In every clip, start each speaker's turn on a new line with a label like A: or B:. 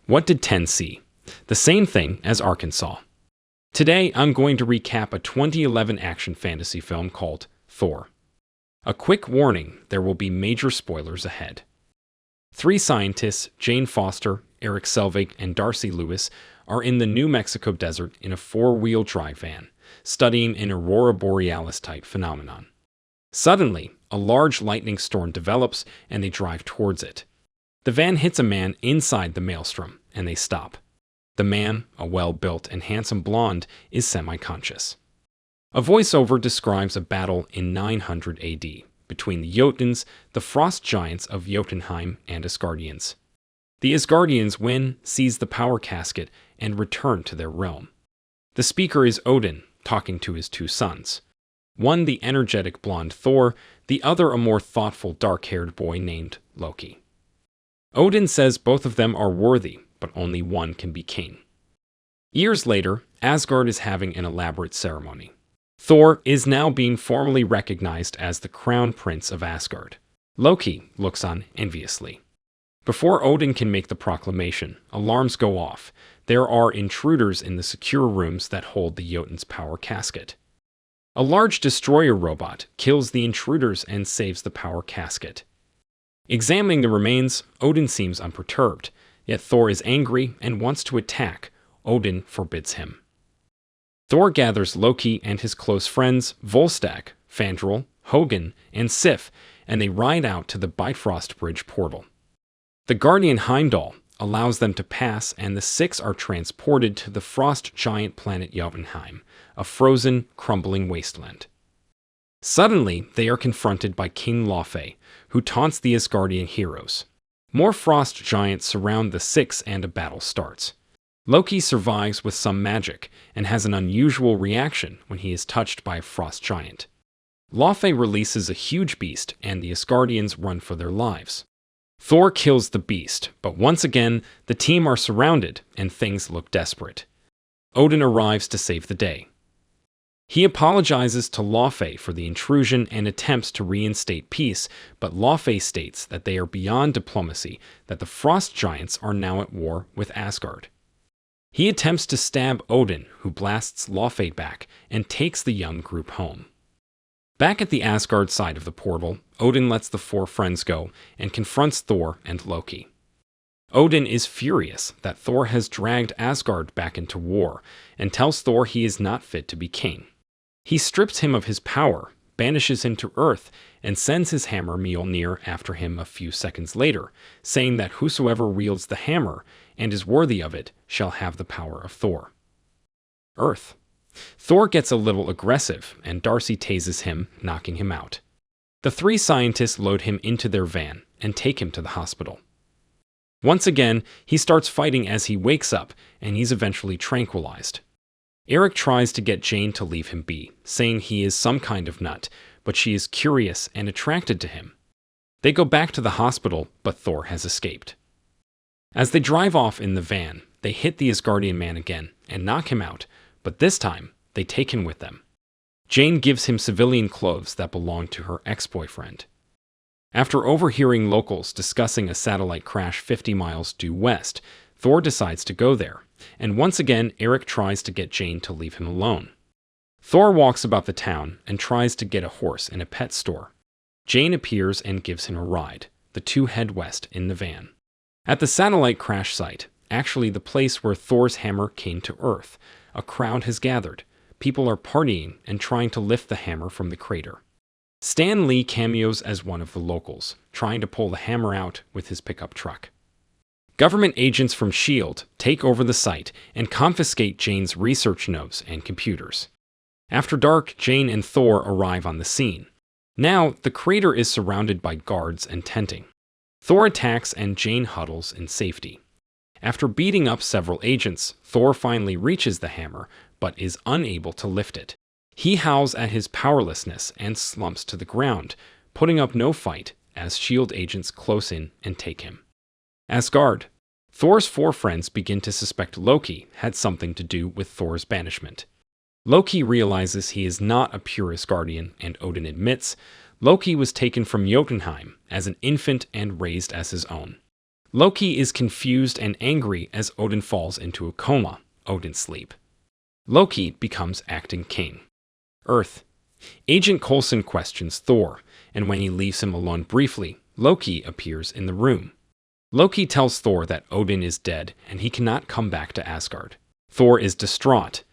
A: What did 10 see? The same thing as Arkansas. Today, I'm going to recap a 2011 action fantasy film called Thor. A quick warning, there will be major spoilers ahead. Three scientists, Jane Foster, Erik Selvig, and Darcy Lewis, are in the New Mexico desert in a four-wheel drive van, studying an aurora borealis-type phenomenon. Suddenly, a large lightning storm develops and they drive towards it. The van hits a man inside the maelstrom, and they stop. The man, a well-built and handsome blonde, is semi-conscious. A voiceover describes a battle in 900 AD between the Jotuns, the frost giants of Jotunheim, and Asgardians. The Asgardians win, seize the power casket, and return to their realm. The speaker is Odin, talking to his two sons. One the energetic blonde Thor, the other a more thoughtful dark-haired boy named Loki. Odin says both of them are worthy, but only one can be king. Years later, Asgard is having an elaborate ceremony. Thor is now being formally recognized as the crown prince of Asgard. Loki looks on enviously. Before Odin can make the proclamation, alarms go off. There are intruders in the secure rooms that hold the Jotun's power casket. A large destroyer robot kills the intruders and saves the power casket. Examining the remains, Odin seems unperturbed, yet Thor is angry and wants to attack. Odin forbids him. Thor gathers Loki and his close friends Volstagg, Fandral, Hogun, and Sif, and they ride out to the Bifrost Bridge portal. The guardian Heimdall allows them to pass, and the six are transported to the frost giant planet Jotunheim, a frozen, crumbling wasteland. Suddenly, they are confronted by King Laufey, who taunts the Asgardian heroes. More frost giants surround the six and a battle starts. Loki survives with some magic and has an unusual reaction when he is touched by a frost giant. Laufey releases a huge beast and the Asgardians run for their lives. Thor kills the beast, but once again, the team are surrounded and things look desperate. Odin arrives to save the day. He apologizes to Laufey for the intrusion and attempts to reinstate peace, but Laufey states that they are beyond diplomacy, that the frost giants are now at war with Asgard. He attempts to stab Odin, who blasts Laufey back and takes the young group home. Back at the Asgard side of the portal, Odin lets the four friends go and confronts Thor and Loki. Odin is furious that Thor has dragged Asgard back into war and tells Thor he is not fit to be king. He strips him of his power, banishes him to Earth, and sends his hammer Mjolnir after him a few seconds later, saying that whosoever wields the hammer and is worthy of it shall have the power of Thor. Earth. Thor gets a little aggressive, and Darcy tases him, knocking him out. The three scientists load him into their van and take him to the hospital. Once again, he starts fighting as he wakes up, and he's eventually tranquilized. Erik tries to get Jane to leave him be, saying he is some kind of nut, but she is curious and attracted to him. They go back to the hospital, but Thor has escaped. As they drive off in the van, they hit the Asgardian man again and knock him out, but this time, they take him with them. Jane gives him civilian clothes that belong to her ex-boyfriend. After overhearing locals discussing a satellite crash 50 miles due west, Thor decides to go there, and once again Erik tries to get Jane to leave him alone. Thor walks about the town and tries to get a horse in a pet store. Jane appears and gives him a ride. The two head west in the van. At the satellite crash site, actually the place where Thor's hammer came to Earth, a crowd has gathered. People are partying and trying to lift the hammer from the crater. Stan Lee cameos as one of the locals, trying to pull the hammer out with his pickup truck. Government agents from S.H.I.E.L.D. take over the site and confiscate Jane's research notes and computers. After dark, Jane and Thor arrive on the scene. Now, the crater is surrounded by guards and tenting. Thor attacks and Jane huddles in safety. After beating up several agents, Thor finally reaches the hammer, but is unable to lift it. He howls at his powerlessness and slumps to the ground, putting up no fight as S.H.I.E.L.D. agents close in and take him. Asgard. Thor's four friends begin to suspect Loki had something to do with Thor's banishment. Loki realizes he is not a pure Asgardian, and Odin admits Loki was taken from Jotunheim as an infant and raised as his own. Loki is confused and angry as Odin falls into a coma, Odin's sleep. Loki becomes acting king. Earth. Agent Coulson questions Thor, and when he leaves him alone briefly, Loki appears in the room. Loki tells Thor that Odin is dead and he cannot come back to Asgard. Thor is distraught.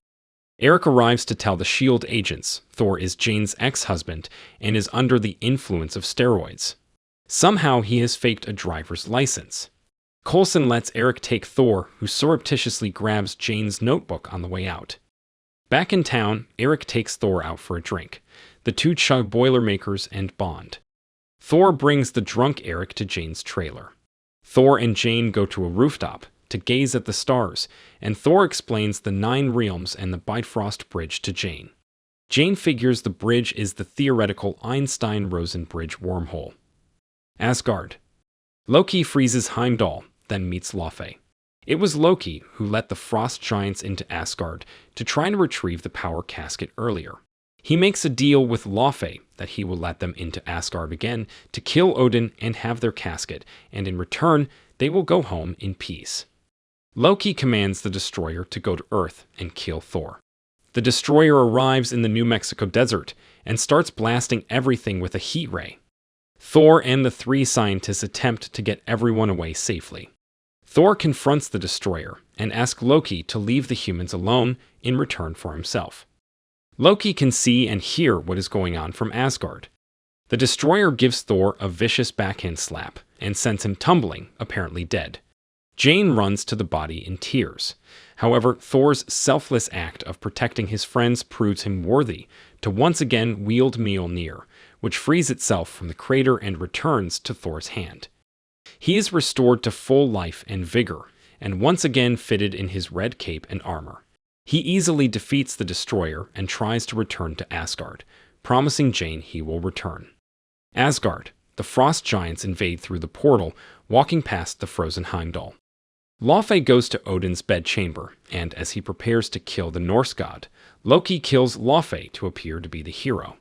A: Erik arrives to tell the S.H.I.E.L.D. agents Thor is Jane's ex-husband and is under the influence of steroids. Somehow he has faked a driver's license. Coulson lets Erik take Thor, who surreptitiously grabs Jane's notebook on the way out. Back in town, Erik takes Thor out for a drink. The two chug Boilermakers and bond. Thor brings the drunk Erik to Jane's trailer. Thor and Jane go to a rooftop to gaze at the stars, and Thor explains the 9 realms and the Bifrost Bridge to Jane. Jane figures the bridge is the theoretical Einstein-Rosen bridge wormhole. Asgard. Loki freezes Heimdall, then meets Laufey. It was Loki who let the frost giants into Asgard to try to retrieve the power casket earlier. He makes a deal with Laufey that he will let them into Asgard again to kill Odin and have their casket, and in return, they will go home in peace. Loki commands the destroyer to go to Earth and kill Thor. The destroyer arrives in the New Mexico desert and starts blasting everything with a heat ray. Thor and the 3 scientists attempt to get everyone away safely. Thor confronts the destroyer and asks Loki to leave the humans alone in return for himself. Loki can see and hear what is going on from Asgard. The destroyer gives Thor a vicious backhand slap and sends him tumbling, apparently dead. Jane runs to the body in tears. However, Thor's selfless act of protecting his friends proves him worthy to once again wield Mjolnir, which frees itself from the crater and returns to Thor's hand. He is restored to full life and vigor, and once again fitted in his red cape and armor. He easily defeats the destroyer and tries to return to Asgard, promising Jane he will return. Asgard. The frost giants invade through the portal, walking past the frozen Heimdall. Laufey goes to Odin's bedchamber, and as he prepares to kill the Norse god, Loki kills Laufey to appear to be the hero.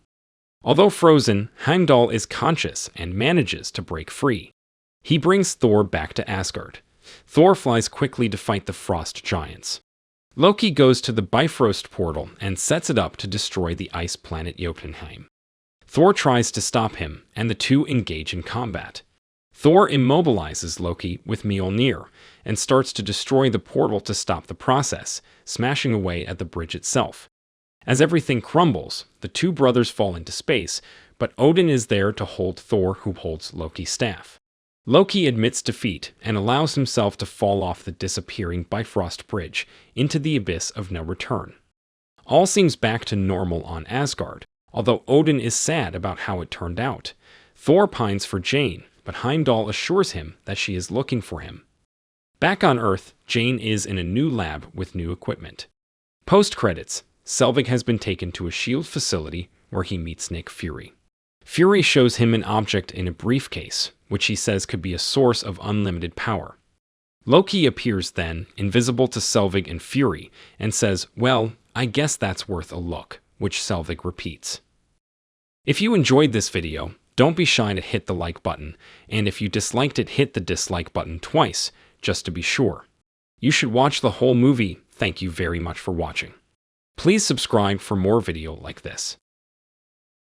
A: Although frozen, Heimdall is conscious and manages to break free. He brings Thor back to Asgard. Thor flies quickly to fight the frost giants. Loki goes to the Bifrost portal and sets it up to destroy the ice planet Jotunheim. Thor tries to stop him, and the two engage in combat. Thor immobilizes Loki with Mjolnir and starts to destroy the portal to stop the process, smashing away at the bridge itself. As everything crumbles, the two brothers fall into space, but Odin is there to hold Thor, who holds Loki's staff. Loki admits defeat and allows himself to fall off the disappearing Bifrost Bridge into the abyss of no return. All seems back to normal on Asgard, although Odin is sad about how it turned out. Thor pines for Jane, but Heimdall assures him that she is looking for him. Back on Earth, Jane is in a new lab with new equipment. Post-credits, Selvig has been taken to a S.H.I.E.L.D. facility where he meets Nick Fury. Fury shows him an object in a briefcase, which he says could be a source of unlimited power. Loki appears then, invisible to Selvig and Fury, and says, "Well, I guess that's worth a look," which Selvig repeats. If you enjoyed this video, don't be shy to hit the like button, and if you disliked it, hit the dislike button twice, just to be sure. You should watch the whole movie. Thank you very much for watching. Please subscribe for more video like this.